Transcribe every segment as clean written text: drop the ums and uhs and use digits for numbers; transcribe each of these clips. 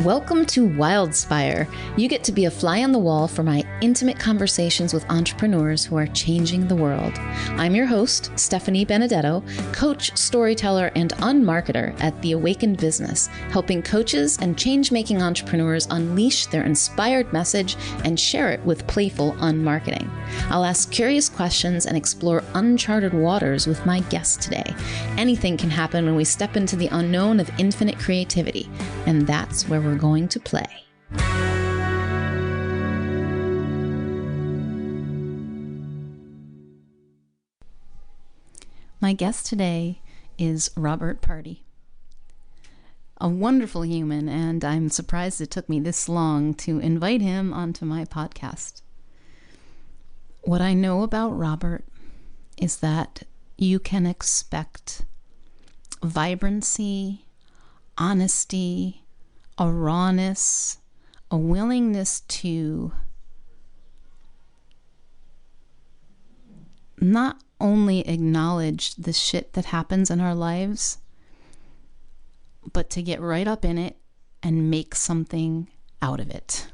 Welcome to Wildspire. You get to be a fly on the wall for my intimate conversations with entrepreneurs who are changing the world. I'm your host, Stephanie Benedetto, coach, storyteller, and unmarketer at The Awakened Business, helping coaches and change-making entrepreneurs unleash their inspired message and share it with playful unmarketing. I'll ask curious questions and explore uncharted waters with my guest today. Anything can happen when we step into the unknown of infinite creativity, and that's where we're going to play. My guest today is Robert Pardi, a wonderful human, and I'm surprised it took me this long to invite him onto my podcast. What I know about Robert is that you can expect vibrancy, honesty, a rawness, a willingness to not only acknowledge the shit that happens in our lives, but to get right up in it and make something out of it.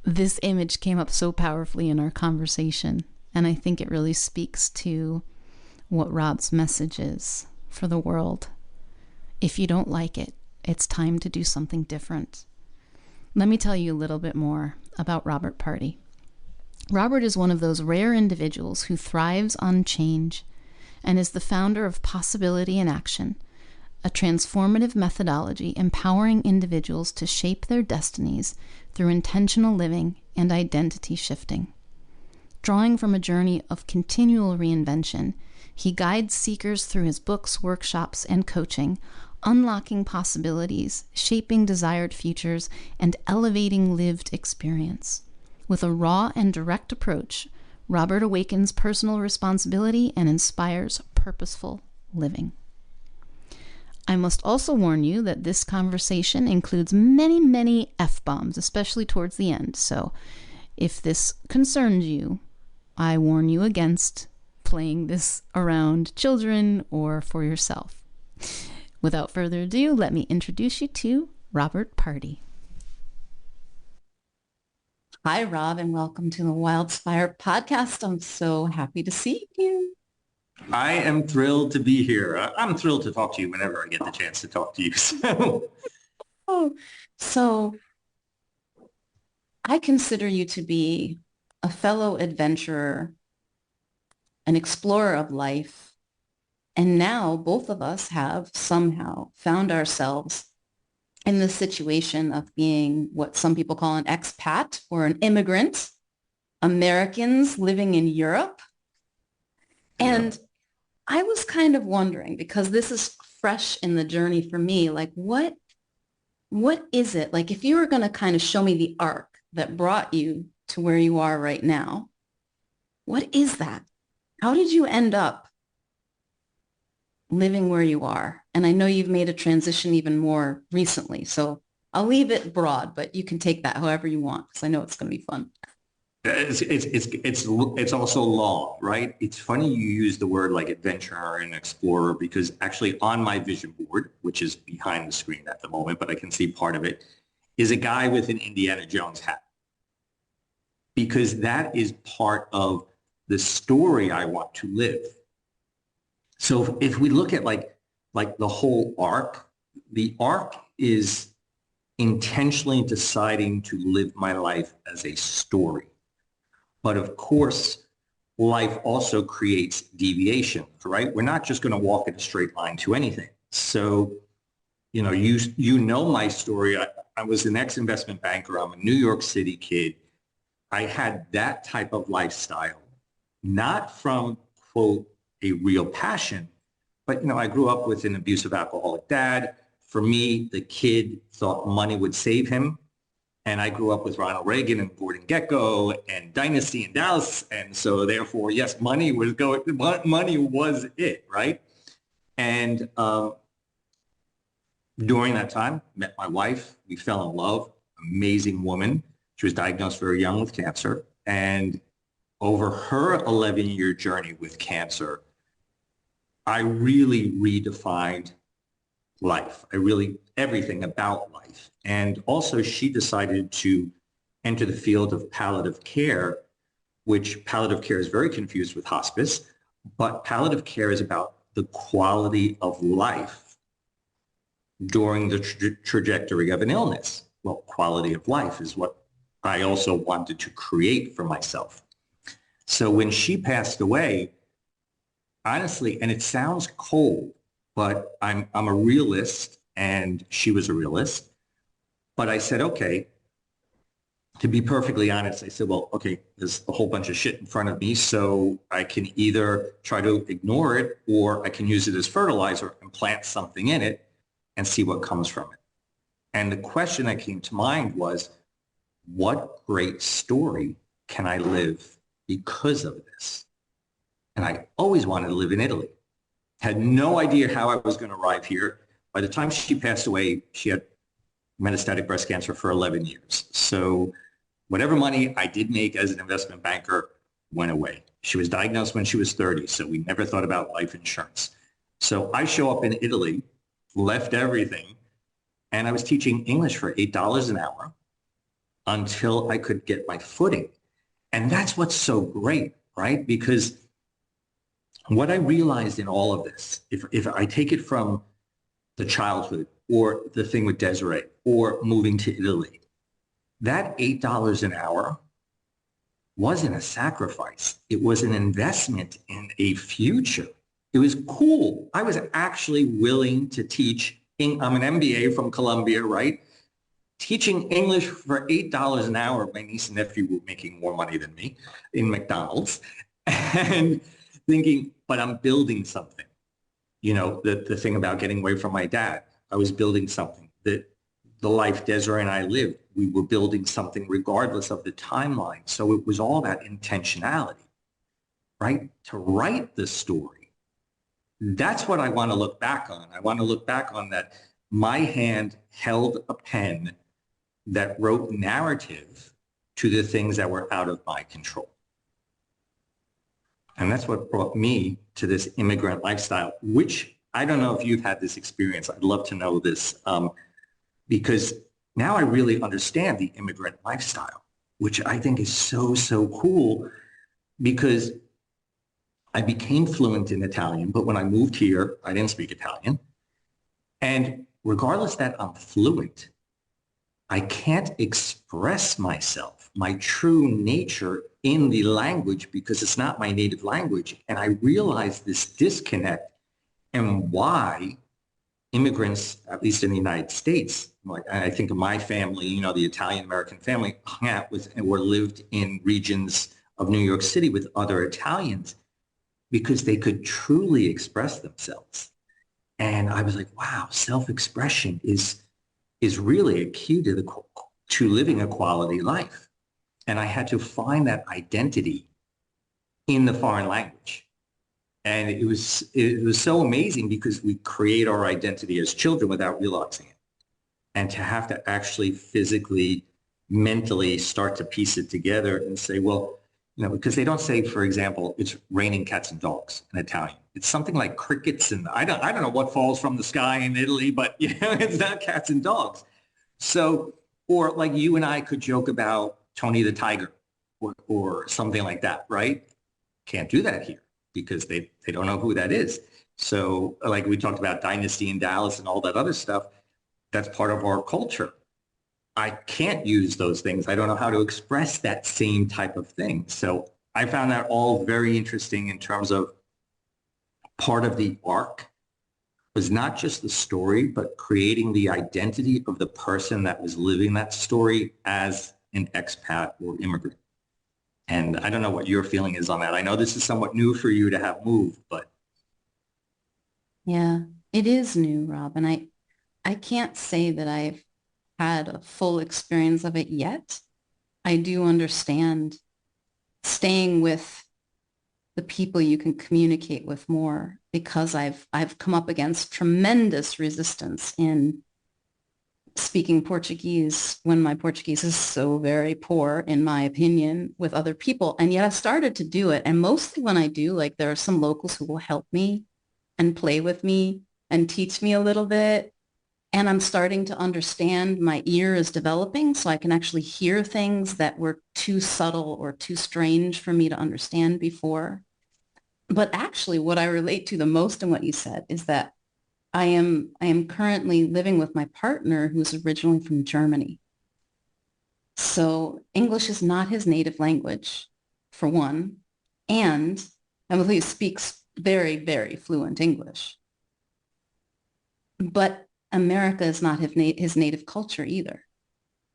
This image came up so powerfully in our conversation, and I think it really speaks to what Rob's message is for the world. If you don't like it, it's time to do something different. Let me tell you a little bit more about Robert Pardi. Robert is one of those rare individuals who thrives on change and is the founder of Possibility in Action, a transformative methodology empowering individuals to shape their destinies through intentional living and identity shifting. Drawing from a journey of continual reinvention, he guides seekers through his books, workshops, and coaching, unlocking possibilities, shaping desired futures, and elevating lived experience. With a raw and direct approach, Robert awakens personal responsibility and inspires purposeful living. I must also warn you that this conversation includes many F-bombs, especially towards the end. So if this concerns you, I warn you against playing this around children or for yourself. Without further ado, let me introduce you to Robert Pardi. Hi, Rob, and welcome to the Wildspire podcast. I'm so happy to see you. I am thrilled to be here. I'm thrilled to talk to you whenever I get the chance to talk to you. So I consider you to be a fellow adventurer, an explorer of life, and now both of us have somehow found ourselves in the situation of being what some people call an expat or an immigrant, Americans living in Europe. And I was kind of wondering, because this is fresh in the journey for me, like what is it? Like if you were going to kind of show me the arc that brought you to where you are right now, what is that? How did you end up living where you are? And I know you've made a transition even more recently, so I'll leave it broad, but you can take that however you want, because I know it's going to be fun. It's also long, right? It's funny you use the word like adventurer and explorer, because actually on my vision board, which is behind the screen at the moment, but I can see part of it, is a guy with an Indiana Jones hat. Because that is part of the story I want to live. So if we look at like the whole arc, the arc is intentionally deciding to live my life as a story. But of course, life also creates deviations, right? We're not just going to walk in a straight line to anything. So, you know my story. I was an ex-investment banker. I'm a New York City kid. I had that type of lifestyle, not from, quote, a real passion, but, I grew up with an abusive alcoholic dad. For me, the kid thought money would save him. And I grew up with Ronald Reagan and Gordon Gekko and Dynasty in Dallas. And so therefore, yes, money was it, right? And during that time, met my wife. We fell in love. Amazing woman. She was diagnosed very young with cancer. And over her 11-year journey with cancer, I really redefined life. I really, everything about life. And also she decided to enter the field of palliative care, which palliative care is very confused with hospice, but palliative care is about the quality of life during the trajectory of an illness. Well, quality of life is what I also wanted to create for myself. So when she passed away, honestly, and it sounds cold, but I'm a realist and she was a realist. But I said, okay, to be perfectly honest, I said, well, okay, there's a whole bunch of shit in front of me, so I can either try to ignore it or I can use it as fertilizer and plant something in it and see what comes from it. And the question that came to mind was, what great story can I live because of this? And I always wanted to live in Italy. Had no idea how I was going to arrive here. By the time she passed away, she had metastatic breast cancer for 11 years. So whatever money I did make as an investment banker went away. She was diagnosed when she was 30, so we never thought about life insurance. So I show up in Italy, left everything, and I was teaching English for $8 an hour until I could get my footing. And that's what's so great, right? Because what I realized in all of this, if I take it from the childhood or the thing with Desiree or moving to Italy, that $8 an hour wasn't a sacrifice. It was an investment in a future. It was cool. I was actually willing to teach. I'm an MBA from Columbia, right? Teaching English for $8 an hour. My niece and nephew were making more money than me in McDonald's. And thinking, but I'm building something. You know, the thing about getting away from my dad, I was building something. That the life Desiree and I lived, we were building something regardless of the timeline. So it was all about intentionality, right? To write the story. That's what I want to look back on. I want to look back on that. My hand held a pen that wrote narrative to the things that were out of my control. And that's what brought me to this immigrant lifestyle, which I don't know if you've had this experience. I'd love to know this because now I really understand the immigrant lifestyle, which I think is so, so cool because I became fluent in Italian, but when I moved here, I didn't speak Italian. And regardless that I'm fluent, I can't express myself, my true nature in the language because it's not my native language. And I realized this disconnect and why immigrants, at least in the United States, like I think of my family, you know, the Italian-American family hung out with or lived in regions of New York City with other Italians because they could truly express themselves. And I was like, wow, self-expression is really a key to living a quality life. And I had to find that identity in the foreign language. And it was so amazing because we create our identity as children without realizing it. And to have to actually physically, mentally start to piece it together and say, well, you know, because they don't say, for example, it's raining cats and dogs in Italian. It's something like crickets and I don't know what falls from the sky in Italy, but you know, it's not cats and dogs. So, or like you and I could joke about Tony the Tiger or something like that, right? Can't do that here because they don't know who that is. So like we talked about Dynasty in Dallas and all that other stuff, that's part of our culture. I can't use those things. I don't know how to express that same type of thing. So I found that all very interesting in terms of part of the arc was not just the story, but creating the identity of the person that was living that story as an expat or immigrant. And I don't know what your feeling is on that. I know this is somewhat new for you to have moved, but. Yeah, it is new, Rob. And I can't say that I've had a full experience of it yet. I do understand staying with the people you can communicate with more because I've come up against tremendous resistance in speaking Portuguese when my Portuguese is so very poor, in my opinion, with other people. And yet I started to do it. And mostly when I do, like there are some locals who will help me and play with me and teach me a little bit. And I'm starting to understand. My ear is developing, so I can actually hear things that were too subtle or too strange for me to understand before. But actually, what I relate to the most in what you said is that I am currently living with my partner who's originally from Germany. So English is not his native language, for one, and I believe he speaks very, very fluent English. But America is not his native culture either.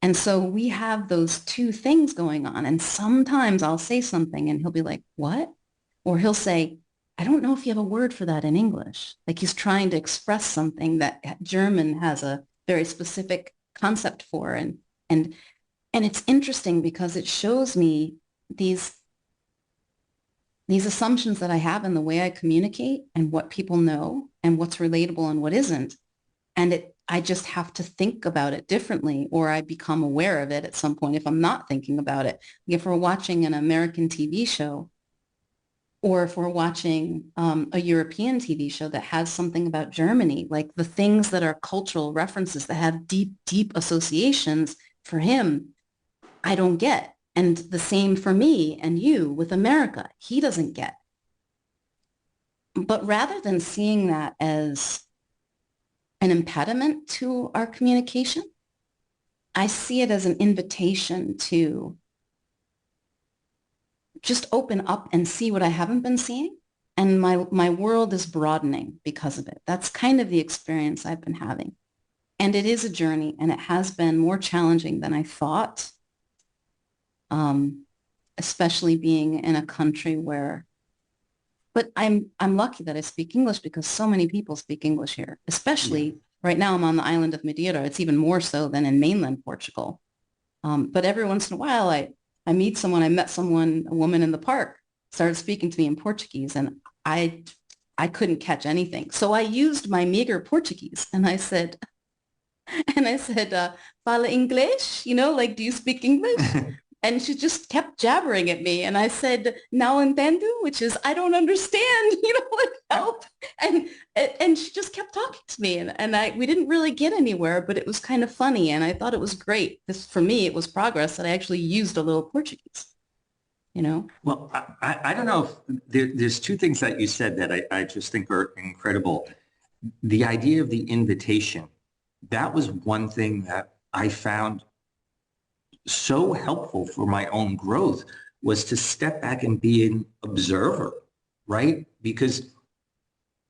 And so we have those two things going on. And sometimes I'll say something and he'll be like, what? Or he'll say, I don't know if you have a word for that in English. Like he's trying to express something that German has a very specific concept for. And, and it's interesting because it shows me these, these assumptions that I have in the way I communicate and what people know and what's relatable and what isn't. And I just have to think about it differently, or I become aware of it at some point if I'm not thinking about it. If we're watching an American TV show, or if we're watching a European TV show that has something about Germany, like the things that are cultural references that have deep, deep associations for him, I don't get. And the same for me and you with America, he doesn't get. But rather than seeing that as an impediment to our communication, I see it as an invitation to just open up and see what I haven't been seeing. And my world is broadening because of it. That's kind of the experience I've been having. And it is a journey, and it has been more challenging than I thought, um, especially being in a country where, but I'm lucky that I speak English because so many people speak English here, Yeah. especially right now I'm on the island of Madeira. It's even more so than in mainland Portugal. But every once in a while, I meet someone. I met someone, a woman in the park, started speaking to me in Portuguese, and I couldn't catch anything. So I used my meager Portuguese, and I said, fala inglês? You know, like, do you speak English? And she just kept jabbering at me. And I said, não entendo, which is, I don't understand, you know, like help. And and she just kept talking to me. And we didn't really get anywhere, but it was kind of funny. And I thought it was great. This, for me, it was progress that I actually used a little Portuguese, you know? Well, I don't know if there's two things that you said that I just think are incredible. The idea of the invitation, that was one thing that I found so helpful for my own growth, was to step back and be an observer, right? Because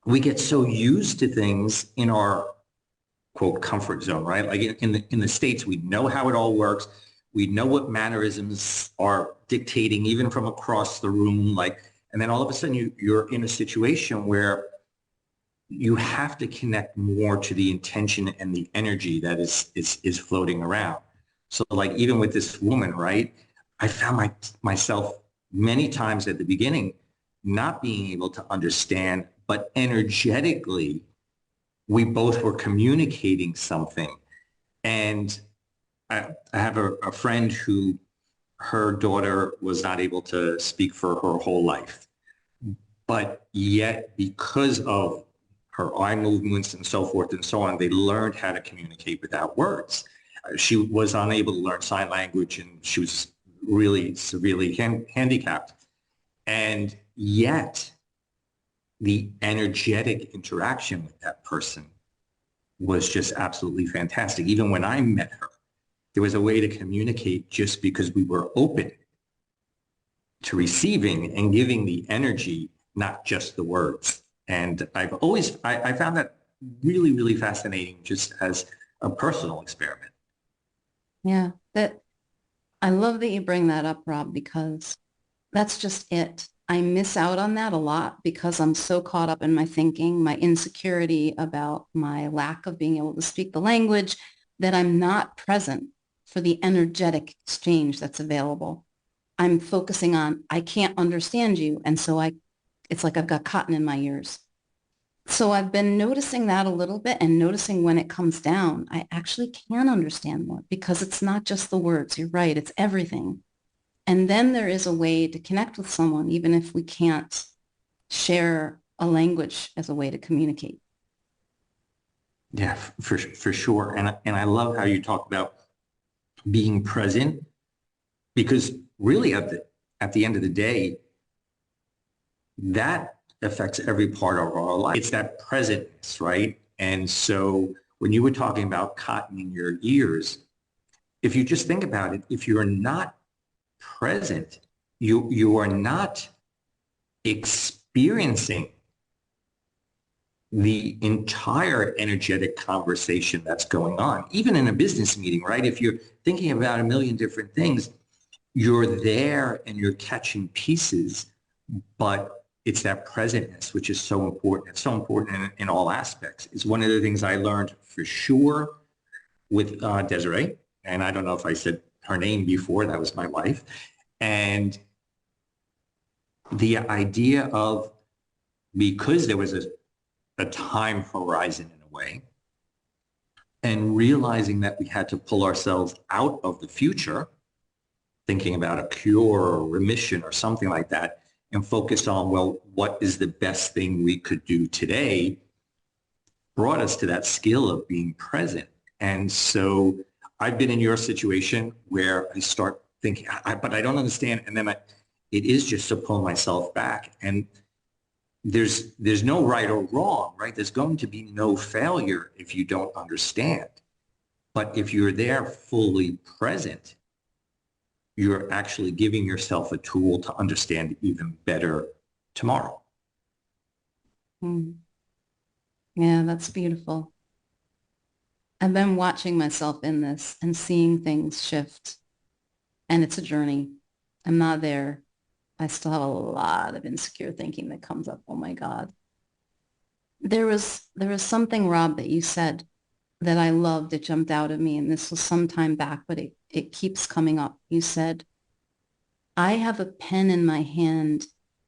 we get so used to things in our quote comfort zone, right? Like in the States, we know how it all works. We know what mannerisms are dictating even from across the room. Like, and then all of a sudden you're in a situation where you have to connect more to the intention and the energy that is floating around. So like even with this woman, right? I found myself many times at the beginning not being able to understand, but energetically we both were communicating something. And I have a friend who, her daughter was not able to speak for her whole life. But yet, because of her eye movements and so forth and so on, they learned how to communicate without words. She was unable to learn sign language, and she was really severely handicapped. And yet, the energetic interaction with that person was just absolutely fantastic. Even when I met her, there was a way to communicate just because we were open to receiving and giving the energy, not just the words. And I found that really, really fascinating just as a personal experiment. Yeah, that I love that you bring that up, Rob, because that's just it. I miss out on that a lot because I'm so caught up in my thinking, my insecurity about my lack of being able to speak the language, that I'm not present for the energetic exchange that's available. I'm focusing on, I can't understand you. And so it's like I've got cotton in my ears. So I've been noticing that a little bit and noticing when it comes down, I actually can understand more because it's not just the words. You're right. It's everything. And then there is a way to connect with someone, even if we can't share a language as a way to communicate. Yeah, for sure. And I love how you talk about being present because really at the end of the day, that affects every part of our life. It's that presentness, right? And so when you were talking about cotton in your ears, if you just think about it, if you're not present, you are not experiencing the entire energetic conversation that's going on, even in a business meeting, right? If you're thinking about a million different things, you're there and you're catching pieces, but it's that presentness, which is so important. It's so important in all aspects. It's one of the things I learned for sure with Desiree. And I don't know if I said her name before, that was my wife. And the idea of, because there was a time horizon in a way, and realizing that we had to pull ourselves out of the future, thinking about a cure or remission or something like that, and focus on, well, what is the best thing we could do today, brought us to that skill of being present. And so I've been in your situation where I start thinking, but I don't understand. And then it is just to pull myself back. And there's no right or wrong, right? There's going to be no failure if you don't understand. But if you're there fully present, you're actually giving yourself a tool to understand even better tomorrow. Hmm. Yeah, that's beautiful. I've been watching myself in this and seeing things shift, and it's a journey. I'm not there. I still have a lot of insecure thinking that comes up. Oh my God. There was something, Rob, that you said that I loved. It jumped out at me, and this was some time back, but it keeps coming up. You said, I have a pen in my hand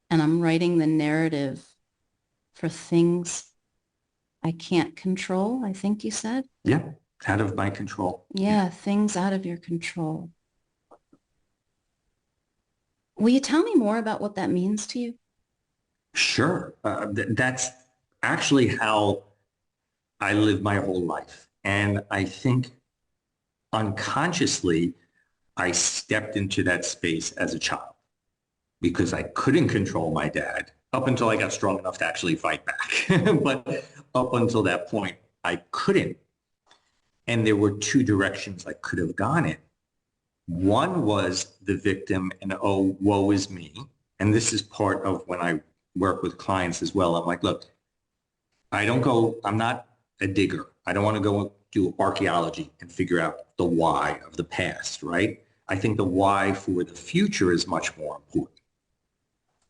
and I'm writing the narrative for things I can't control, I think you said. Yeah, out of my control. Yeah. Yeah, things out of your control. Will you tell me more about what that means to you? Sure. That's actually how I live my whole life. And I think unconsciously, I stepped into that space as a child because I couldn't control my dad up until I got strong enough to actually fight back. But up until that point, I couldn't. And there were two directions I could have gone in. One was the victim and, oh, woe is me. And this is part of when I work with clients as well. I'm like, look, I'm not a digger. I don't want to go do archaeology and figure out the why of the past, right? I think the why for the future is much more important.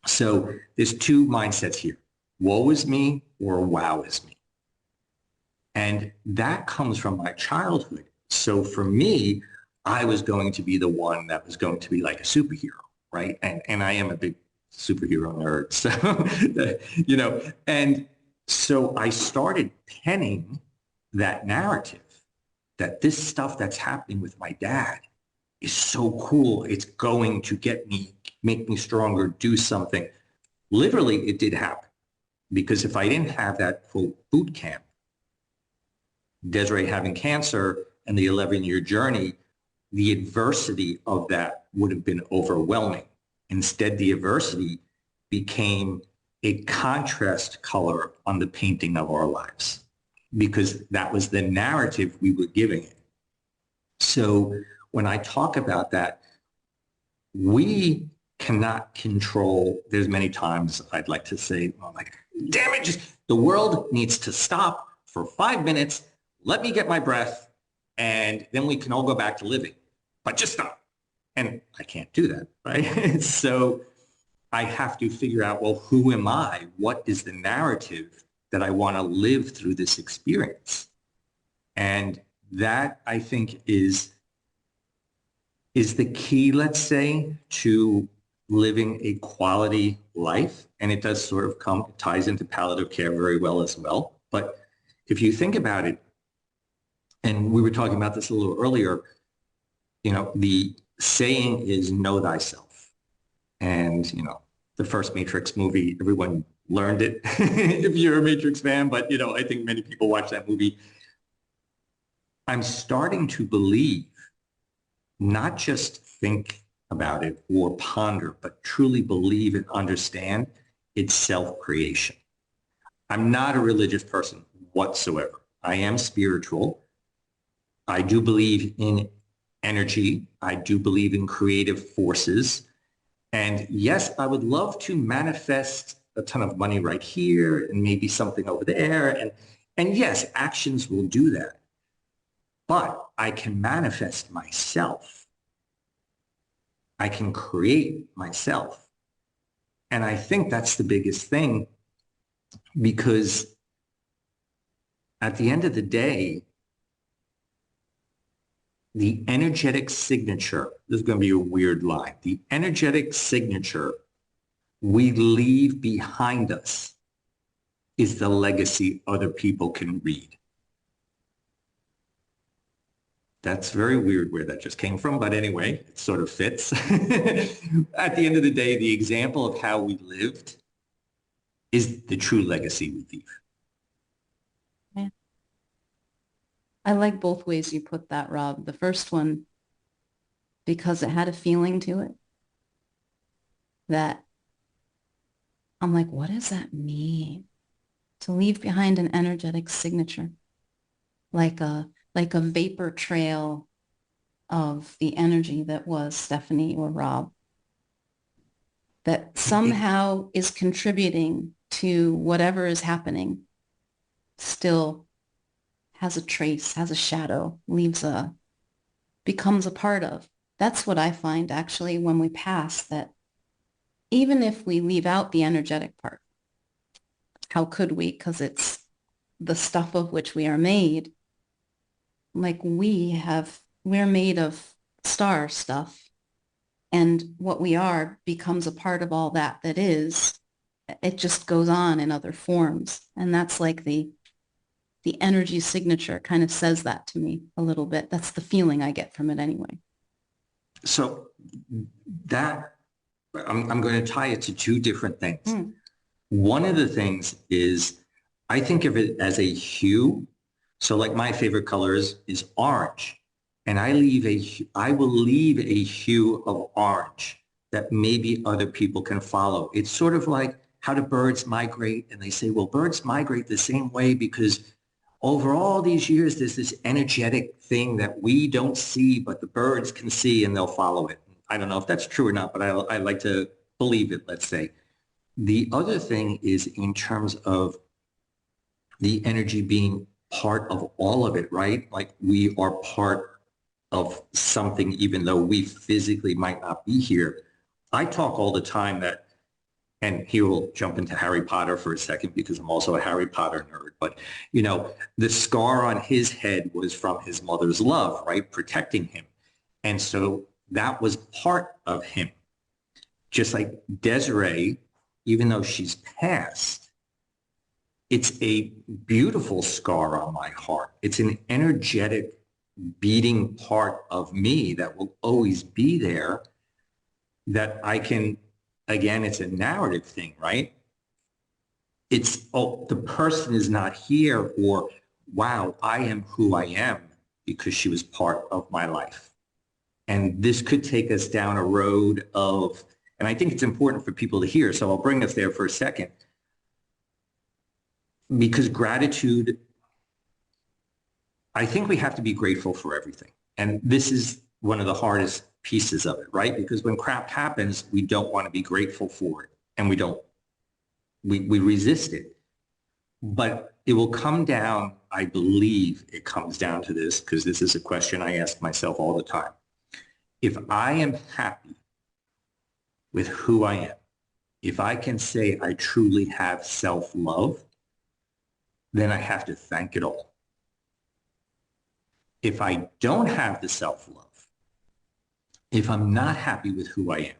So there's two mindsets here. Woe is me or wow is me. And that comes from my childhood. So for me, I was going to be the one that was going to be like a superhero, right? And I am a big superhero nerd. So, and so I started penning that narrative that this stuff that's happening with my dad is so cool. It's going to make me stronger, do something. Literally, it did happen because if I didn't have that quote boot camp, Desiree having cancer and the 11-year journey, the adversity of that would have been overwhelming. Instead, the adversity became a contrast color on the painting of our lives because that was the narrative we were giving it. So when I talk about that, we cannot control, there's many times I'd like to say, oh my, damn it, just the world needs to stop for 5 minutes. Let me get my breath and then we can all go back to living, but just stop. And I can't do that, right? So I have to figure out, well, who am I? What is the narrative that I want to live through this experience? And that I think is the key, let's say, to living a quality life. And it does sort of it ties into palliative care very well as well. But if you think about it, and we were talking about this a little earlier, the saying is know thyself. And, the first Matrix movie, everyone learned it if you're a Matrix fan, but, I think many people watch that movie. I'm starting to believe, not just think about it or ponder, but truly believe and understand it's self-creation. I'm not a religious person whatsoever. I am spiritual. I do believe in energy. I do believe in creative forces. And yes, I would love to manifest a ton of money right here and maybe something over there. And yes, actions will do that. But I can manifest myself. I can create myself. And I think that's the biggest thing, because at the end of the day, the energetic signature, this is going to be a weird line, the energetic signature we leave behind us is the legacy other people can read. That's very weird where that just came from, but anyway, it sort of fits. At the end of the day, the example of how we lived is the true legacy we leave. Yeah. I like both ways you put that, Rob. The first one, because it had a feeling to it that I'm like, what does that mean? To leave behind an energetic signature, like a vapor trail of the energy that was Stephanie or Rob, that somehow is contributing to whatever is happening, still has a trace, has a shadow, becomes a part of. That's what I find actually when we pass, that even if we leave out the energetic part, how could we? Because it's the stuff of which we are made. Like we're made of star stuff, and what we are becomes a part of all that that is. It just goes on in other forms. And that's like the energy signature kind of says that to me a little bit. That's the feeling I get from it anyway. So that I'm going to tie it to two different things. Mm. One of the things is I think of it as a hue. So like my favorite colors is orange. And I will leave a hue of orange that maybe other people can follow. It's sort of like, how do birds migrate? And they say, well, birds migrate the same way because over all these years, there's this energetic thing that we don't see, but the birds can see and they'll follow it. I don't know if that's true or not, but I like to believe it, let's say. The other thing is in terms of the energy being part of all of it, right? Like we are part of something, even though we physically might not be here. I talk all the time that, and he will jump into Harry Potter for a second because I'm also a Harry Potter nerd, but you know, the scar on his head was from his mother's love, right? Protecting him. And so that was part of him. Just like Desiree, even though she's passed, it's a beautiful scar on my heart. It's an energetic beating part of me that will always be there, that I can, again, it's a narrative thing, right? It's, oh, the person is not here, or wow, I am who I am because she was part of my life. And this could take us down a road of, and I think it's important for people to hear, so I'll bring us there for a second, because gratitude, I think we have to be grateful for everything. And this is one of the hardest pieces of it, right? Because when crap happens, we don't want to be grateful for it. And we resist it. But it will come down, I believe it comes down to this, because this is a question I ask myself all the time. If I am happy with who I am, if I can say I truly have self-love, then I have to thank it all. If I don't have the self-love, if I'm not happy with who I am,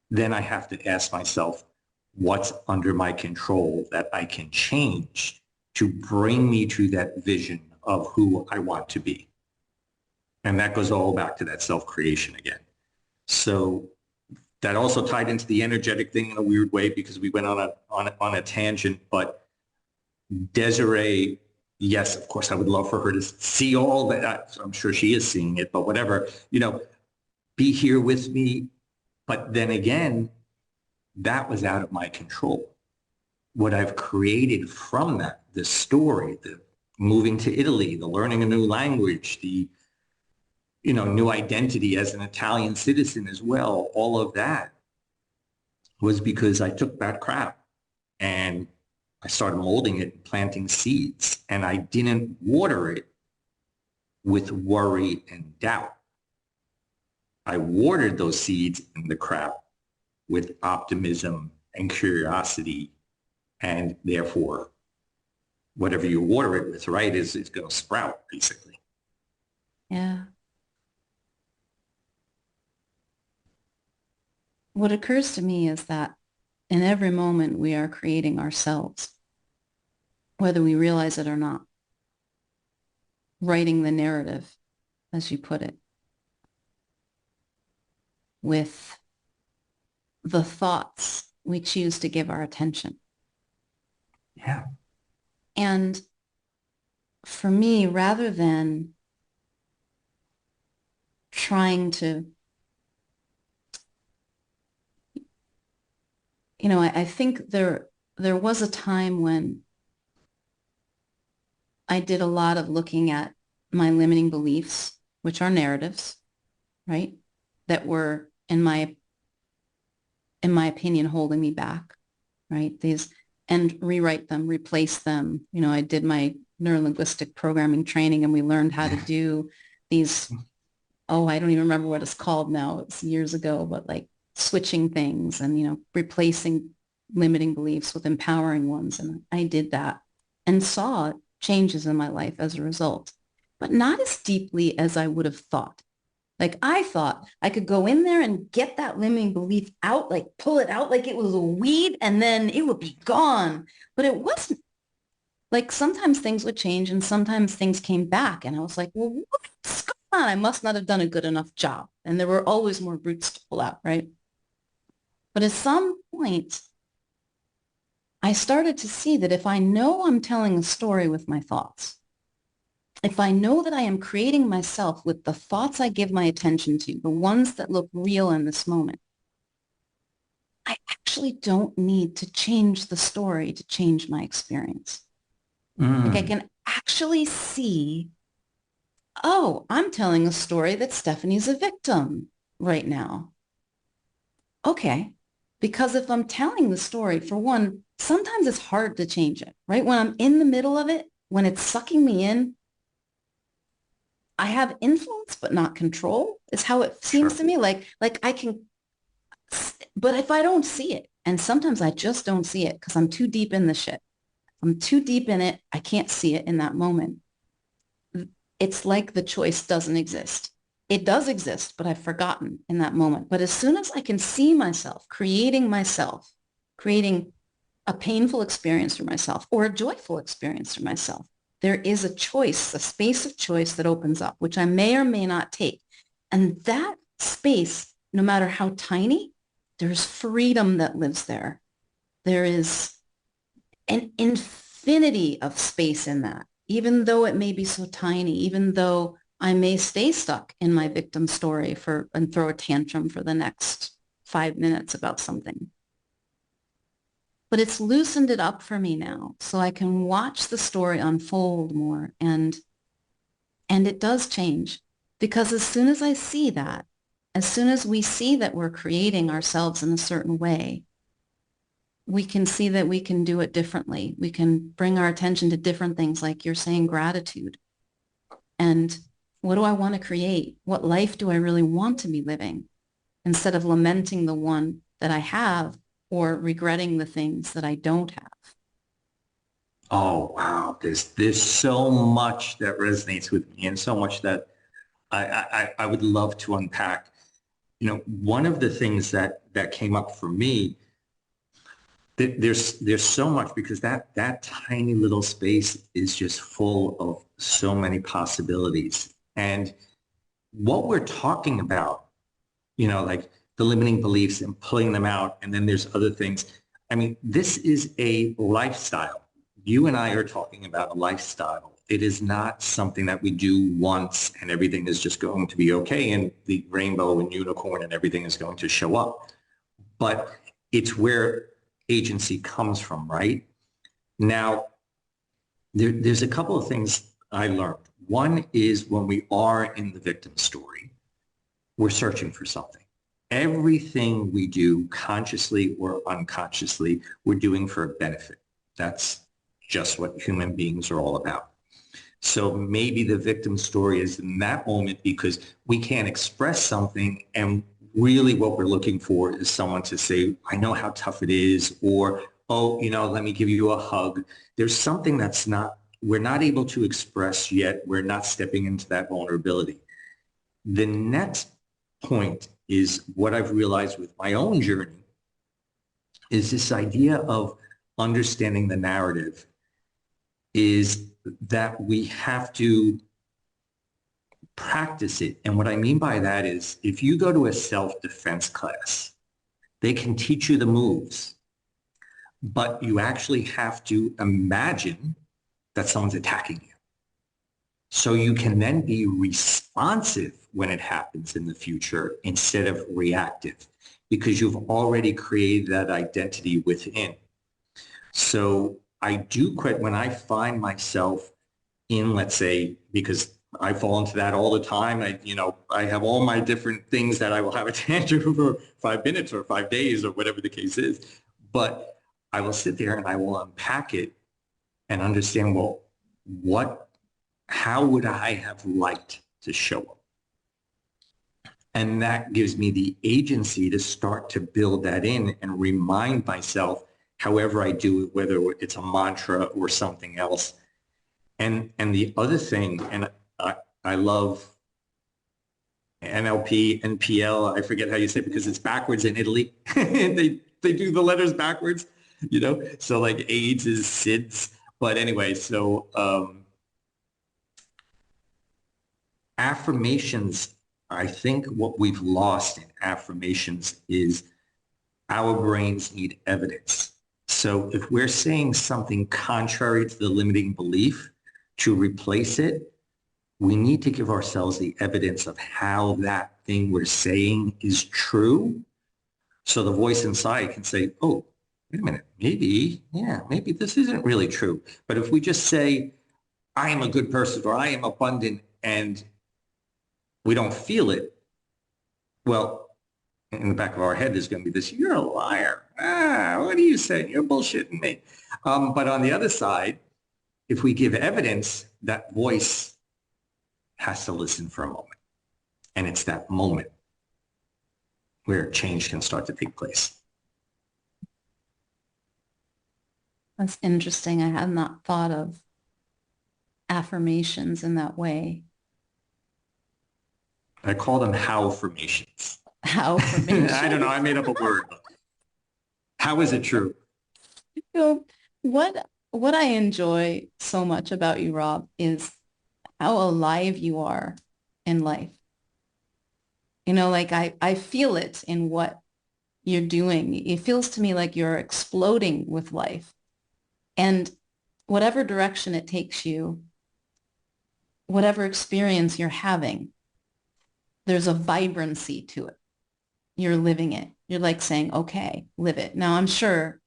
then I have to ask myself, what's under my control that I can change to bring me to that vision of who I want to be? And that goes all back to that self-creation again. So that also tied into the energetic thing in a weird way, because we went on a tangent, but Desiree yes, of course, I would love for her to see all that. I'm sure she is seeing it, but whatever, be here with me. But then again, that was out of my control. What I've created from that, the story, the moving to Italy, the learning a new language, the, new identity as an Italian citizen as well, all of that was because I took that crap and I started molding it and planting seeds. And I didn't water it with worry and doubt. I watered those seeds in the crap with optimism and curiosity. And therefore, whatever you water it with, right, is going to sprout, basically. Yeah. What occurs to me is that in every moment we are creating ourselves, whether we realize it or not, writing the narrative, as you put it, with the thoughts we choose to give our attention. Yeah. And for me, rather than trying to, I think there was a time when I did a lot of looking at my limiting beliefs, which are narratives, right? That were, in my opinion, holding me back, right? And rewrite them, replace them. I did my neurolinguistic programming training and we learned how to do these, I don't even remember what it's called now. It's years ago, but like switching things and, replacing limiting beliefs with empowering ones. And I did that and saw changes in my life as a result, but not as deeply as I would have thought. Like I thought I could go in there and get that limiting belief out, like pull it out like it was a weed and then it would be gone. But it wasn't. Like sometimes things would change and sometimes things came back. And I was like, well, what's going on? I must not have done a good enough job. And there were always more roots to pull out, right? But at some point, I started to see that if I know I'm telling a story with my thoughts, if I know that I am creating myself with the thoughts I give my attention to, the ones that look real in this moment, I actually don't need to change the story to change my experience. Like I Mm. can actually see, oh, I'm telling a story that Stephanie's a victim right now. Okay. Because if I'm telling the story, for one, sometimes it's hard to change it, right? When I'm in the middle of it, when it's sucking me in, I have influence, but not control is how it seems Sure. to me. Like I can, but if I don't see it, and sometimes I just don't see it because I'm too deep in the shit. I'm too deep in it. I can't see it in that moment. It's like the choice doesn't exist. It does exist, but I've forgotten in that moment. But as soon as I can see myself, creating a painful experience for myself or a joyful experience for myself, there is a choice, a space of choice that opens up, which I may or may not take. And that space, no matter how tiny, there's freedom that lives there. There is an infinity of space in that, even though it may be so tiny, even though I may stay stuck in my victim story and throw a tantrum for the next 5 minutes about something. But it's loosened it up for me now so I can watch the story unfold more and it does change because as soon as I see that, as soon as we see that we're creating ourselves in a certain way, we can see that we can do it differently. We can bring our attention to different things like you're saying gratitude. And what do I want to create? What life do I really want to be living? Instead of lamenting the one that I have or regretting the things that I don't have. Oh, wow. There's so much that resonates with me and so much that I would love to unpack. One of the things that came up for me, there's so much because that tiny little space is just full of so many possibilities. And what we're talking about, like the limiting beliefs and pulling them out, and then there's other things. I mean, this is a lifestyle. you and I are talking about a lifestyle. It is not something that we do once and everything is just going to be okay and the rainbow and unicorn and everything is going to show up. But it's where agency comes from, right? Now, there's a couple of things I learned. One is when we are in the victim story, we're searching for something. Everything we do, consciously or unconsciously, we're doing for a benefit. That's just what human beings are all about. So maybe the victim story is in that moment because we can't express something, and really what we're looking for is someone to say, I know how tough it is, or, oh, let me give you a hug. There's something we're not able to express yet. We're not stepping into that vulnerability. The next point is what I've realized with my own journey is this idea of understanding the narrative is that we have to practice it. And what I mean by that is if you go to a self-defense class, they can teach you the moves, but you actually have to imagine that someone's attacking you. So you can then be responsive when it happens in the future instead of reactive because you've already created that identity within. So I do quit when I find myself in, let's say, because I fall into that all the time. I have all my different things that I will have a tantrum for 5 minutes or 5 days or whatever the case is. But I will sit there and I will unpack it and understand, well, how would I have liked to show up? And that gives me the agency to start to build that in and remind myself, however I do it, whether it's a mantra or something else. And the other thing, and I love NLP, NPL, I forget how you say it because it's backwards in Italy. they do the letters backwards, So like AIDS is SIDS. But anyway, so affirmations, I think what we've lost in affirmations is our brains need evidence. So if we're saying something contrary to the limiting belief, to replace it, we need to give ourselves the evidence of how that thing we're saying is true. So the voice inside can say, oh, wait a minute, maybe this isn't really true. But if we just say, I am a good person or I am abundant and we don't feel it, well, in the back of our head, there's going to be this, you're a liar. What are you saying? You're bullshitting me. But on the other side, if we give evidence, that voice has to listen for a moment. And it's that moment where change can start to take place. That's interesting. I had not thought of affirmations in that way. I call them how formations. How formations? I don't know. I made up a word. How is it true? What I enjoy so much about you, Rob, is how alive you are in life. Like I feel it in what you're doing. It feels to me like you're exploding with life. And whatever direction it takes you, whatever experience you're having, there's a vibrancy to it. You're living it. You're like saying, okay, live it. Now, I'm sure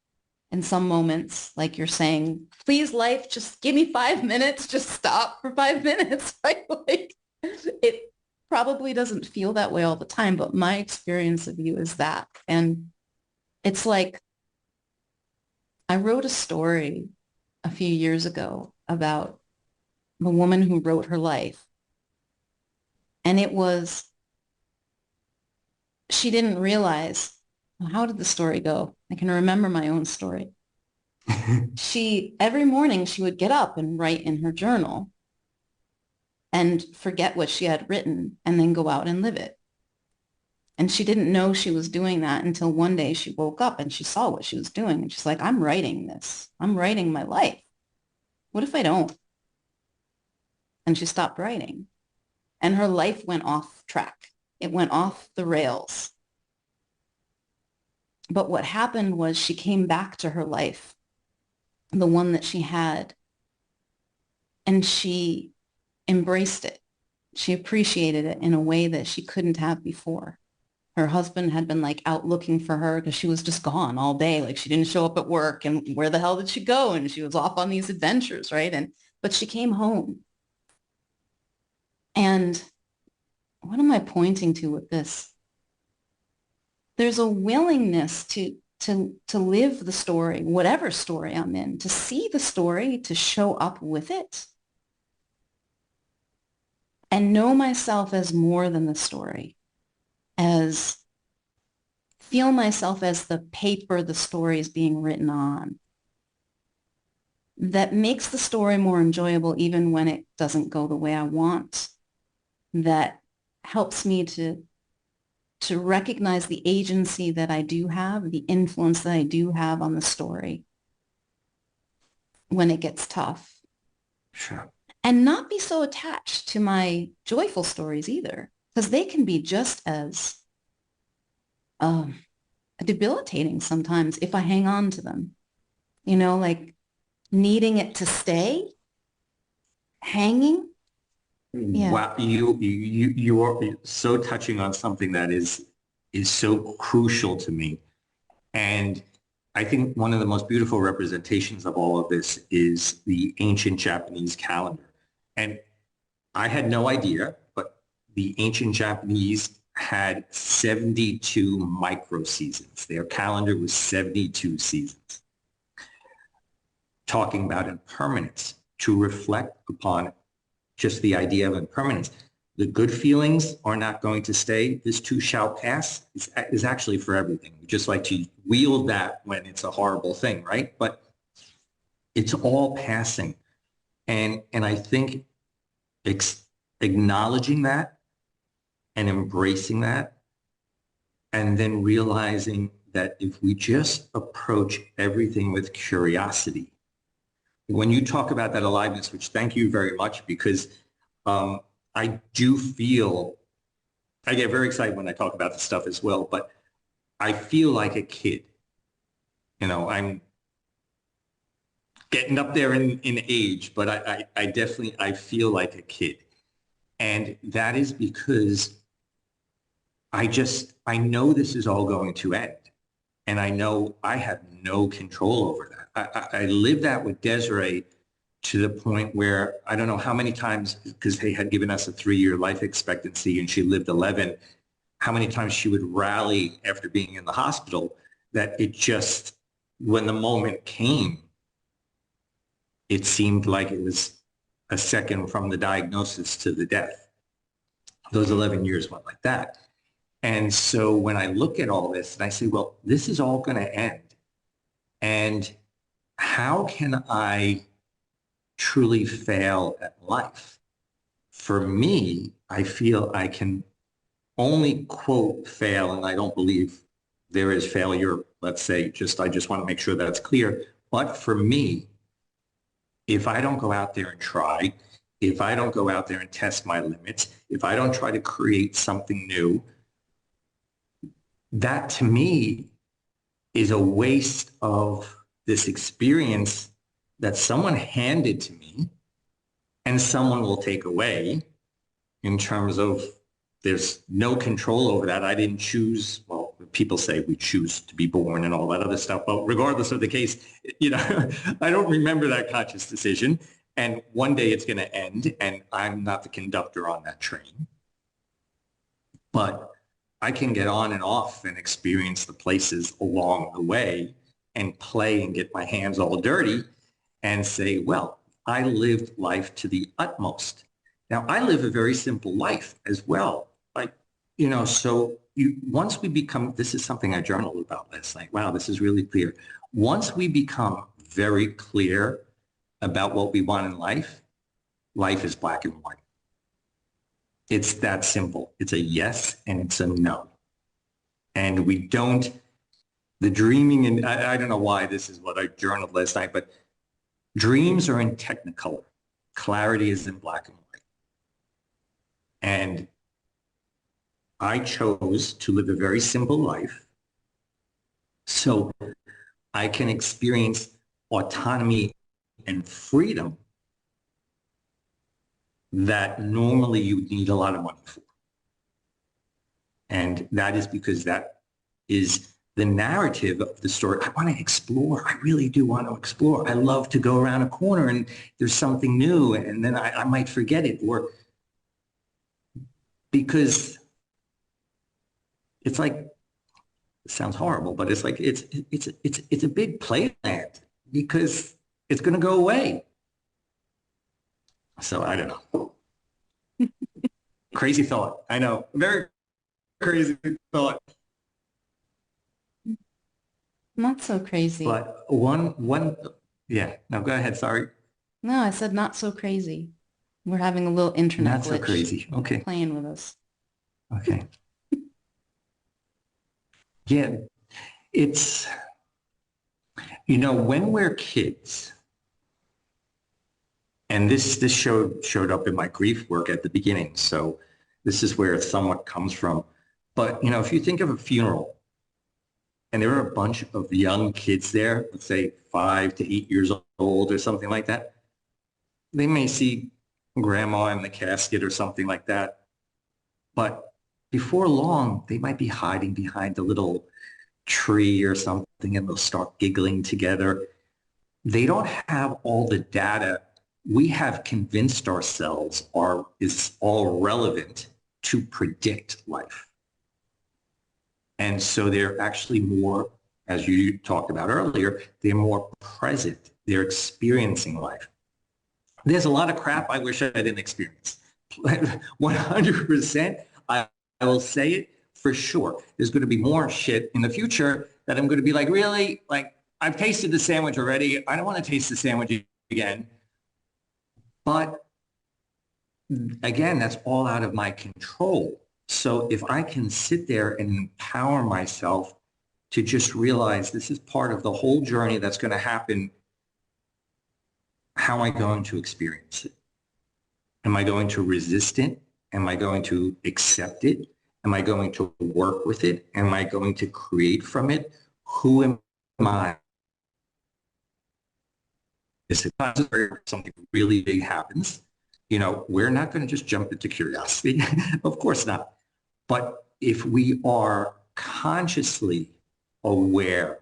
in some moments, like you're saying, please, life, just give me 5 minutes. Just stop for 5 minutes. Right? Like it probably doesn't feel that way all the time, but my experience of you is that. And it's like I wrote a story a few years ago about the woman who wrote her life. And it was, she didn't realize, how did the story go? I can remember my own story. Every morning she would get up and write in her journal and forget what she had written and then go out and live it. And she didn't know she was doing that until one day she woke up and she saw what she was doing. And she's like, I'm writing this. I'm writing my life. What if I don't? And she stopped writing. And her life went off track. It went off the rails. But what happened was she came back to her life the one that she had, and she embraced it. She appreciated it in a way that she couldn't have before. Her husband had been like out looking for her because she was just gone all day. Like she didn't show up at work, and where the hell did she go? And she was off on these adventures, right? But she came home. And what am I pointing to with this? There's a willingness to live the story, whatever story I'm in, to see the story, to show up with it, and know myself as more than the story, as feel myself as the paper the story is being written on. That makes the story more enjoyable even when it doesn't go the way I want. That helps me to recognize the agency that I do have, the influence that I do have on the story when it gets tough. Sure. And not be so attached to my joyful stories either, because they can be just as um, debilitating sometimes if I hang on to them. Like needing it to stay, hanging. Yeah. Wow, you are so touching on something that is so crucial to me. And I think one of the most beautiful representations of all of this is the ancient Japanese calendar. And I had no idea, but the ancient Japanese had 72 micro seasons. Their calendar was 72 seasons, talking about impermanence to reflect upon just the idea of impermanence. The good feelings are not going to stay. This too shall pass is actually for everything. We just like to wield that when it's a horrible thing, right? But it's all passing. And I think acknowledging that and embracing that, and then realizing that if we just approach everything with curiosity, when you talk about that aliveness, which thank you very much, because I do feel, I get very excited when I talk about this stuff as well, but I feel like a kid. I'm getting up there in age, but I definitely, I feel like a kid. And that is because I know this is all going to end. And I know I have no control over that. I lived that with Desiree to the point where I don't know how many times, because they had given us a 3-year life expectancy and she lived 11, how many times she would rally after being in the hospital, that it just, when the moment came, it seemed like it was a second from the diagnosis to the death. Those 11 years went like that. And so when I look at all this and I say, well, this is all going to end. And how can I truly fail at life? For me, I feel I can only quote fail, and I don't believe there is failure, let's say, I just want to make sure that's clear. But for me, if I don't go out there and try, if I don't go out there and test my limits, if I don't try to create something new, that to me is a waste of this experience that someone handed to me and someone will take away, in terms of there's no control over that. I didn't choose, well, people say we choose to be born and all that other stuff. But regardless of the case, I don't remember that conscious decision. And one day it's going to end and I'm not the conductor on that train. But I can get on and off and experience the places along the way and play and get my hands all dirty and say, well, I lived life to the utmost. Now, I live a very simple life as well. So once we become, this is something I journaled about last night. Wow, this is really clear. Once we become very clear about what we want in life, life is black and white. It's that simple. It's a yes and it's a no. And we don't, the dreaming, and I don't know why this is what I journaled last night, but dreams are in technicolor. Clarity is in black and white. And I chose to live a very simple life so I can experience autonomy and freedom that normally you would need a lot of money for. And that is because that is the narrative of the story. I want to explore. I really do want to explore. I love to go around a corner and there's something new and then I might forget it, or because it's like, it sounds horrible, but it's like it's a big playland because it's going to go away. So I don't know. Crazy thought. I know. Very crazy thought. Not so crazy. But yeah. No, go ahead. Sorry. No, I said not so crazy. We're having a little internet Not so glitch crazy. Okay. playing with us. Okay. Yeah. It's, when we're kids, and this showed up in my grief work at the beginning. So this is where it somewhat comes from. But, if you think of a funeral and there are a bunch of young kids there, let's say 5 to 8 years old or something like that, they may see grandma in the casket or something like that. But before long, they might be hiding behind a little tree or something and they'll start giggling together. They don't have all the data we have convinced ourselves is all relevant to predict life. And so they're actually more, as you talked about earlier, they're more present. They're experiencing life. There's a lot of crap I wish I didn't experience. 100%, I will say it for sure. There's going to be more shit in the future that I'm going to be like, really? Like, I've tasted the sandwich already. I don't want to taste the sandwich again. But again, that's all out of my control. So if I can sit there and empower myself to just realize this is part of the whole journey that's going to happen, how am I going to experience it? Am I going to resist it? Am I going to accept it? Am I going to work with it? Am I going to create from it? Who am I? If something really big happens, we're not going to just jump into curiosity. Of course not. But if we are consciously aware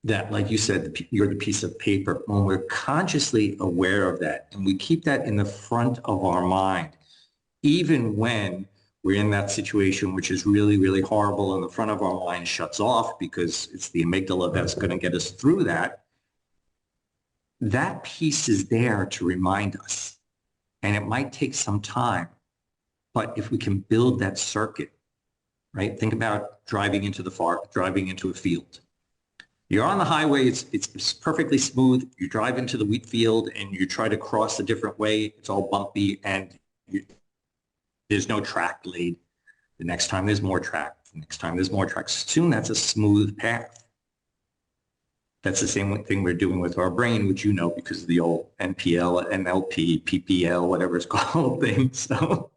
that, like you said, you're the piece of paper, when we're consciously aware of that and we keep that in the front of our mind, even when we're in that situation, which is really, really horrible and the front of our mind shuts off because it's the amygdala that's going to get us through that, that piece is there to remind us. And it might take some time, but if we can build that circuit, right? Think about driving into a field. You're on the highway, it's perfectly smooth. You drive into the wheat field and you try to cross a different way. It's all bumpy and there's no track laid. The next time there's more track. The next time there's more track. Soon that's a smooth path. That's the same thing we're doing with our brain, which because of the old NPL, NLP, PPL, whatever it's called thing. So,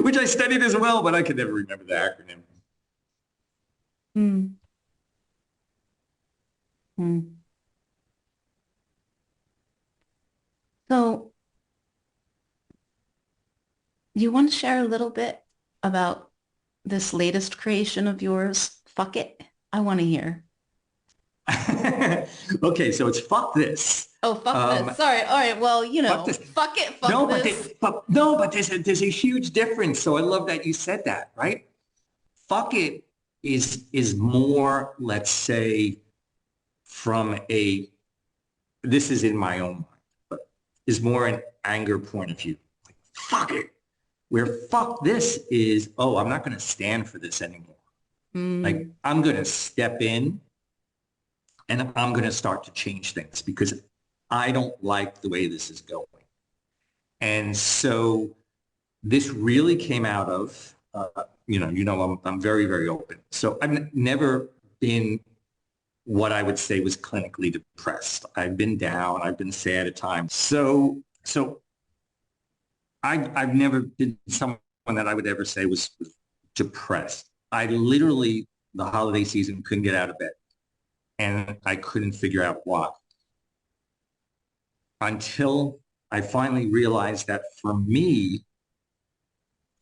which I studied as well, but I could never remember the acronym. Hmm. Hmm. So, you want to share a little bit about this latest creation of yours? Fuck it. I want to hear. Okay, so it's fuck this. Oh, fuck this. Sorry. All right. Well, Fuck this. fuck it. Fuck No, this. but there's a huge difference. So I love that you said that, right? Fuck it is more, let's say, from this is in my own mind, but is more an anger point of view. Like, fuck it. Where fuck this is, oh, I'm not going to stand for this anymore. Like, I'm going to step in and I'm going to start to change things because I don't like the way this is going. And so this really came out of, I'm very, very open. So I've never been what I would say was clinically depressed. I've been down. I've been sad at times. So I've never been someone that I would ever say was depressed. I literally, the holiday season, couldn't get out of bed. and I couldn't figure out why. Until I finally realized that for me,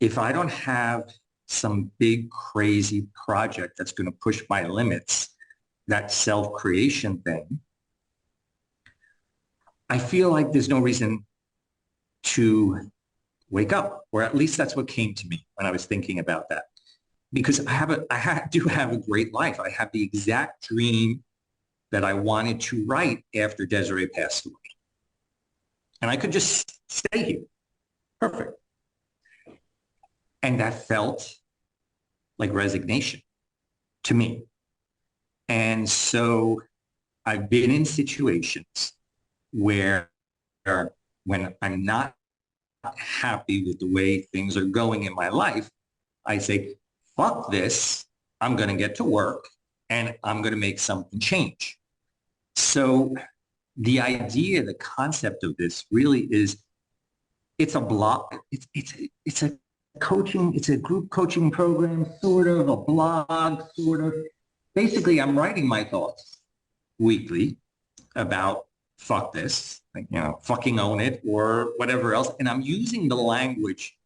if I don't have some big crazy project that's going to push my limits, that self-creation thing, I feel like there's no reason to wake up, or at least that's what came to me when I was thinking about that. Because do have a great life. I have the exact dream that I wanted to write after Desiree passed away. And I could just stay here. Perfect. And that felt like resignation to me. And so I've been in situations where when I'm not happy with the way things are going in my life, I say, fuck this, I'm going to get to work and I'm going to make something change. So the idea, the concept of this really is, it's a blog, it's a coaching, it's a group coaching program, sort of a blog, sort of. Basically, I'm writing my thoughts weekly about fuck this, like, fucking own it or whatever else. And I'm using the language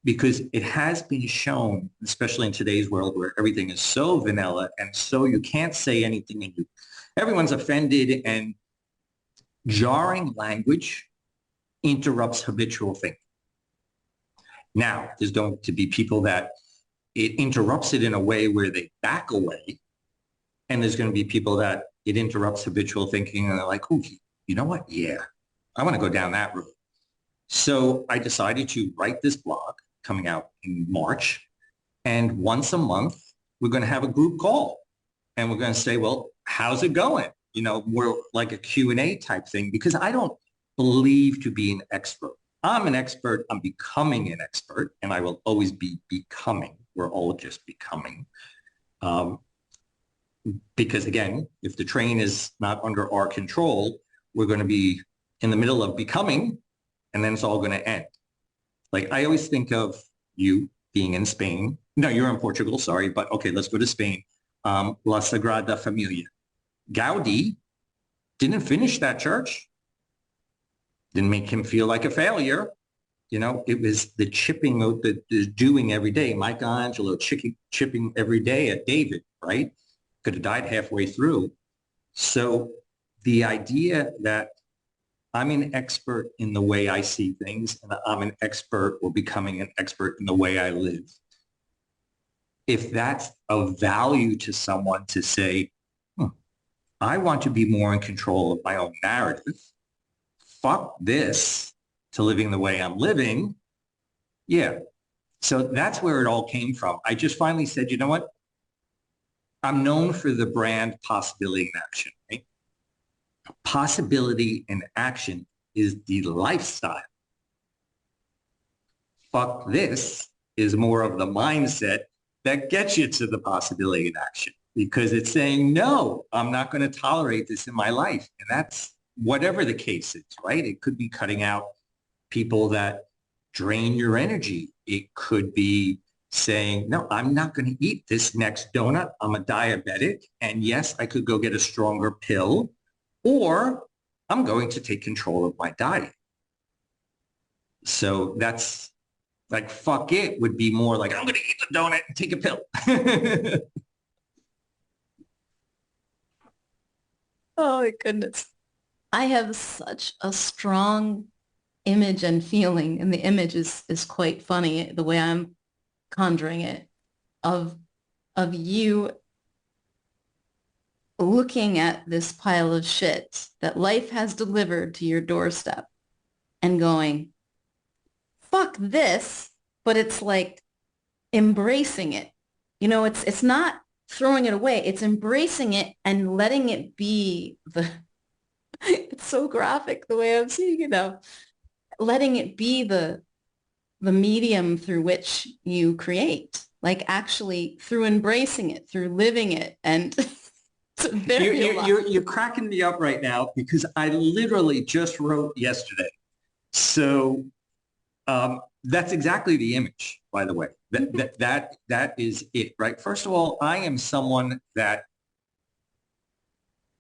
because it has been shown, especially in today's world where everything is so vanilla and so you can't say anything and everyone's offended, and jarring language interrupts habitual thinking. Now, there's going to be people that it interrupts it in a way where they back away. And there's going to be people that it interrupts habitual thinking and they're like, ooh, you know what? Yeah, I want to go down that road. So I decided to write this blog coming out in March. And once a month, we're going to have a group call. And we're going to say, well, how's it going? We're like a Q&A type thing, because I don't believe to be an expert. I'm an expert. I'm becoming an expert, and I will always be becoming. We're all just becoming. Because again, if the train is not under our control, we're going to be in the middle of becoming, and then it's all going to end. Like, I always think of you being in Spain. No, you're in Portugal, sorry, but okay, let's go to Spain. La Sagrada Familia. Gaudi didn't finish that church. Didn't make him feel like a failure. It was the chipping, the doing every day. Michelangelo chipping every day at David, right? Could have died halfway through. So the idea that I'm an expert in the way I see things, and I'm an expert or becoming an expert in the way I live, if that's of value to someone to say, I want to be more in control of my own narrative, fuck this to living the way I'm living. Yeah. So that's where it all came from. I just finally said, you know what? I'm known for the brand Possibility in Action, right? Possibility in action is the lifestyle. Fuck this is more of the mindset that gets you to the possibility in action, because it's saying, no, I'm not going to tolerate this in my life. And that's whatever the case is, right? It could be cutting out people that drain your energy. It could be saying, no, I'm not going to eat this next donut. I'm a diabetic. And yes, I could go get a stronger pill, or I'm going to take control of my diet. So that's like, fuck it would be more like, I'm going to eat the donut and take a pill. Oh my goodness. I have such a strong image and feeling, and the image is quite funny, the way I'm conjuring it, of you looking at this pile of shit that life has delivered to your doorstep and going, fuck this, but it's like embracing it. It's not throwing it away. It's embracing it and letting it be it's so graphic the way I'm seeing it now. Letting it be the medium through which you create, like actually through embracing it, through living it. And it's very you're cracking me up right now, because I literally just wrote yesterday. So that's exactly the image, by the way. That is it, right? First of all, I am someone that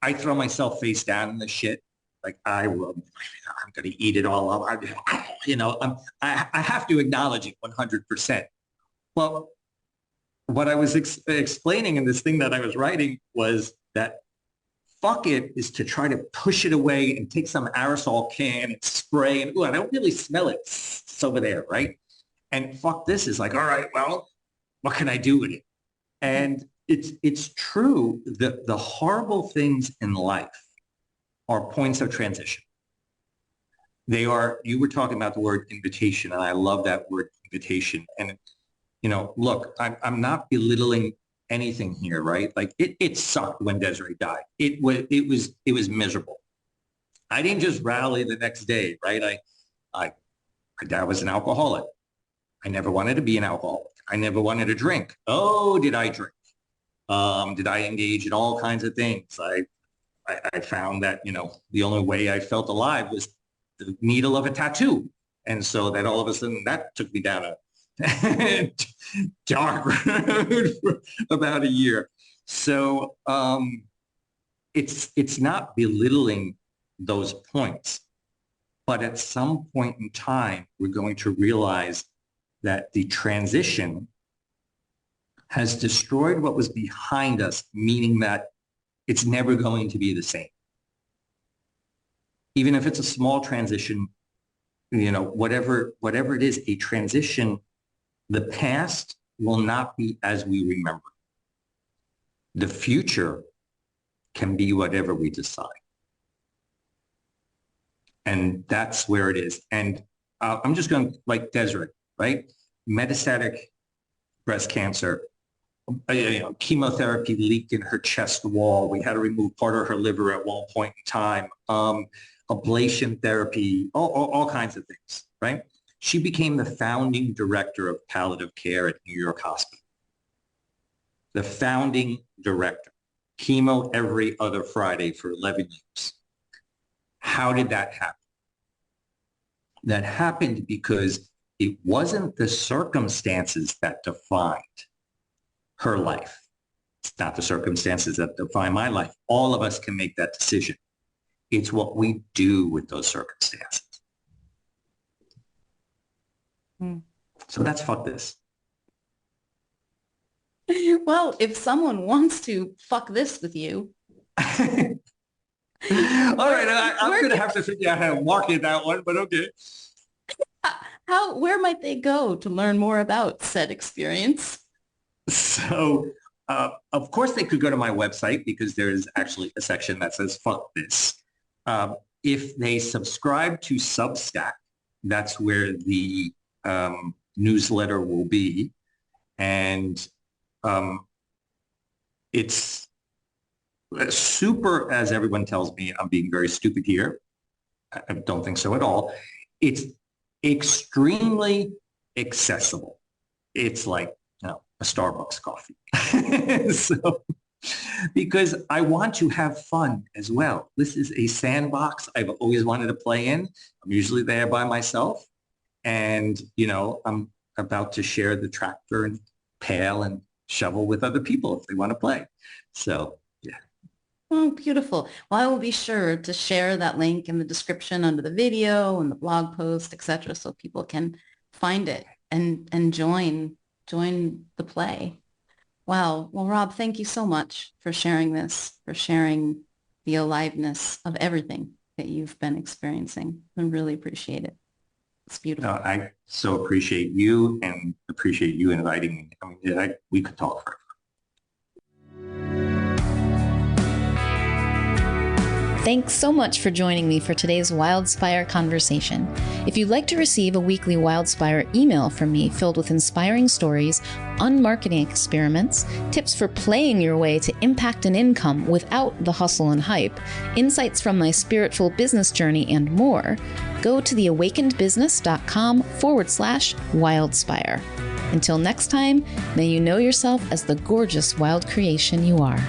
I throw myself face down in the shit. Like I will, I'm going to eat it all up. I have to acknowledge it 100%. Well, what I was explaining in this thing that I was writing was that fuck it is to try to push it away and take some aerosol can and spray and, ooh, I don't really smell it. It's over there, right? And fuck this is like, all right, well, what can I do with it? And it's true that the horrible things in life are points of transition. They are, you were talking about the word invitation, and I love that word invitation. And, look, I'm not belittling anything here, right? Like it sucked when Desiree died. It was miserable. I didn't just rally the next day, right? My dad was an alcoholic. I never wanted to be an alcoholic. I never wanted to drink. Oh, did I drink? Did I engage in all kinds of things? I found that, the only way I felt alive was the needle of a tattoo. And so that all of a sudden that took me down a dark road for about a year. So it's not belittling those points, but at some point in time, we're going to realize that the transition has destroyed what was behind us, meaning that it's never going to be the same. Even if it's a small transition, whatever it is, a transition, the past will not be as we remember. The future can be whatever we decide. And that's where it is. And I'm just going like Desiree, right? Metastatic breast cancer, chemotherapy leaked in her chest wall. We had to remove part of her liver at one point in time. Ablation therapy, all kinds of things, right? She became the founding director of palliative care at New York Hospital. The founding director. Chemo every other Friday for 11 years. How did that happen? That happened because it wasn't the circumstances that defined her life. It's not the circumstances that define my life. All of us can make that decision. It's what we do with those circumstances. So that's fuck this. Well, if someone wants to fuck this with you. All right, I'm going to have to figure out how to market that one, but okay. Where might they go to learn more about said experience? So, of course, they could go to my website because there is actually a section that says fuck this. If they subscribe to Substack, that's where the newsletter will be. And it's super, as everyone tells me, I'm being very stupid here. I don't think so at all. It's extremely accessible. It's like, a Starbucks coffee. So, because I want to have fun as well. This is a sandbox I've always wanted to play in. I'm usually there by myself. And, I'm about to share the tractor and pail and shovel with other people if they want to play. So, yeah. Oh, beautiful. Well, I will be sure to share that link in the description under the video and the blog post, etc., so people can find it and join the play. Wow. Well, Rob, thank you so much for sharing this, for sharing the aliveness of everything that you've been experiencing. I really appreciate it. It's beautiful. I so appreciate you and appreciate you inviting me. I mean, we could talk forever. Thanks so much for joining me for today's Wildspire conversation. If you'd like to receive a weekly Wildspire email from me filled with inspiring stories, unmarketing experiments, tips for playing your way to impact and income without the hustle and hype, insights from my spiritual business journey, and more, go to theawakenedbusiness.com/wildspire. Until next time, may you know yourself as the gorgeous wild creation you are.